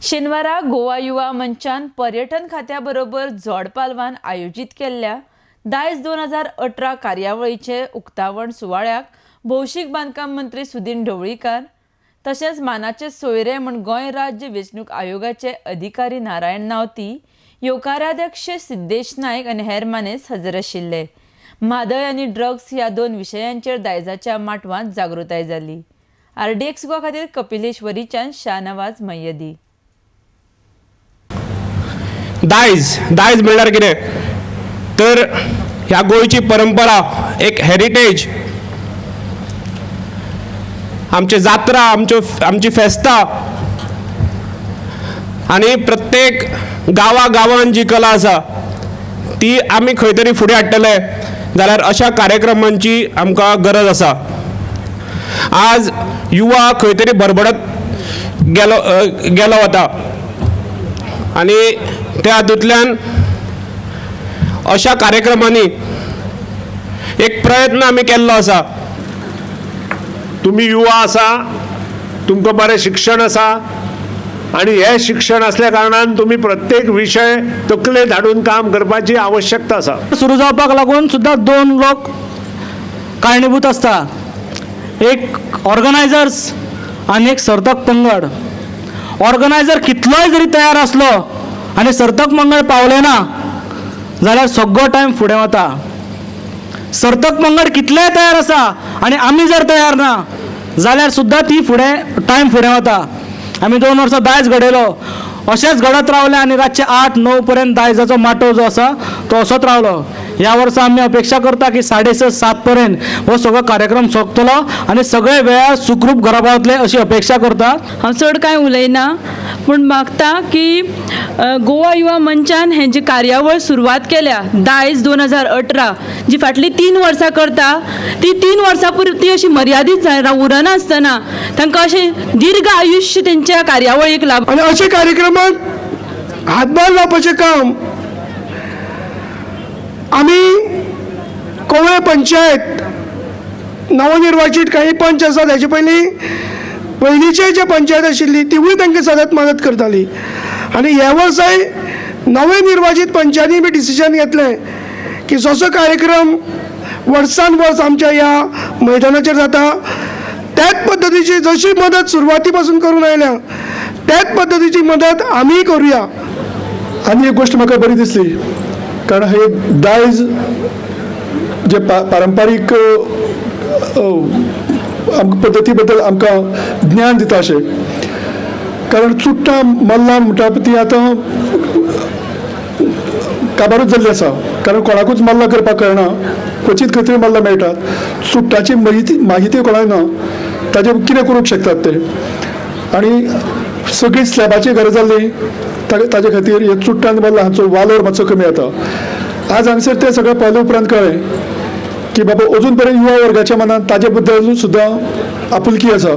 शेनवारा गोवा युवा मंचान पर्यटन खात्याबरोबर जोड पालवान आयोजित केल्ल्या दायज 2018 कार्यावळीचे उक्तावण सुवाळ्याक भौशीक बांदकाम मंत्री सुदीन ढवळीकर तशेंच मानाचे सोयरे म्हण गोंय राज्य वेंचणूक आयोगाचे अधिकारी नारायण नावती, येवकाराध्यक्ष सिद्धेश नायक आनी हेर मानेस हजर आशिल्ले. म्हादय आनी ड्रग्स ह्या दोन विशयांचेर दायजाच्या माटवांत जागृताय जाली. RDX गोवा खातीर कपिलेश्वरीच्यान शाहनवाज मय्यदी. दायज म्हणल्यार कितें तर ह्या गोंयची परंपरा, एक हेरिटेज, आमचे जात्रा, आमची फेस्तां आनी प्रत्येक गांवांत जी कला आसा ती आमी खंय तरी फुडें हाडटले जाल्यार अशा कार्यक्रमांची आमकां गरज आसा. आज युवा खंय तरी भरभरत गेलो वता आनी त्या हातूंतल्यान अशा कार्यक्रमांनी एक प्रयत्न आमी केल्लो आसा. तुम्ही युवा आसा, तुमकां बरें शिक्षण आसा आणि हे शिक्षण असल्या कारणान तुम्ही प्रत्येक विषय तकलेंत हाडून काम करपाची आवश्यकता आसा. सुरू जावपाक लागून सुद्दां दोन लोक कारणीभूत आसता, एक ऑर्गनायझर्स आनी एक सर्तक पंगड. ऑर्गनायझर कितलोय जरी तयार आसलो आनी सर्तक मंडळ पावले ना जाल्यार सगळो टायम फुडें वता. सर्तक मंगळ कितलेय तयार आसा आनी आमी जर तयार ना जाल्यार सुद्दां ती टायम फुडें वता. आमी 2 वर्सां दायज घडयलो, अशेंच घडत रावले आनी रातचे 8-9 पर्यंत दायजाचो माटो जो आसा तो असोच रावलो. ह्या वर्सा आमी अपेक्षा करता की 6:30-7 पर्यंत हो सगळो कार्यक्रम सोंपतलो आनी सगळे वेळार सुखरूप घरा पावतले अशी अपेक्षा करता. हांव चड कांय उलयना, पूण मागता की गोवा युवा मंचान हे जी कार्यावळ सुरवात केल्या दायज 2018 जी फाटली 3 वर्सां करता ती 3 वर्सां पुरती अशी मर्यादीत उरना आसतना तांकां अशें दीर्घ आयुश्य तेंच्या कार्यावळीक लाभ आणि अशा कार्यक्रमात हातभार लावपाचें काम आम्ही कोवळे पंचायत नवनिर्वाचित काही पंच आसा त्याचे पयलींचे जे पंचायत आशिल्ली तिवूय तांकां सतत मदत करताली. आणि ह्या वर्साय नवे निर्वाचित पंचांनी बी डिसिजन घेतलें की जसो कार्यक्रम वर्सान वर्स आमच्या ह्या मैदानाचेर जाता त्याच पद्दतीची जशी मदत सुरवाती पासून करून आयल्या त्याच पद्दतीची मदत आमी करूया. आनी एक गोष्ट म्हाका बरी दिसली, कारण हे दायज जे पारंपारीक पद्दती बद्दल आमकां ज्ञान दिता अशें. कारण चुट्टां मल्लां म्हणटा ती आतां काबारूच जाल्ली आसा, कारण कोणाकूच मल्लां करपाक कळना, क्वचित खंय तरी मल्लां मेळटात. चुट्टाची माहिती कोणाक ना, ताजे कितें करूंक शकतात ते. आनी सगळी स्लॅबाची घरां जाल्ली ताजे खातीर हे चुट्टां आनी मल्लां हांचो वालोर मातसो कमी जाता. आज हांगसर ते सगळें पळयले उपरांत कळ्ळें की बाबा अजून पर्यंत युवा वर्गाच्या मनात ताजे बद्दल सुद्दां आपुलकी आसा.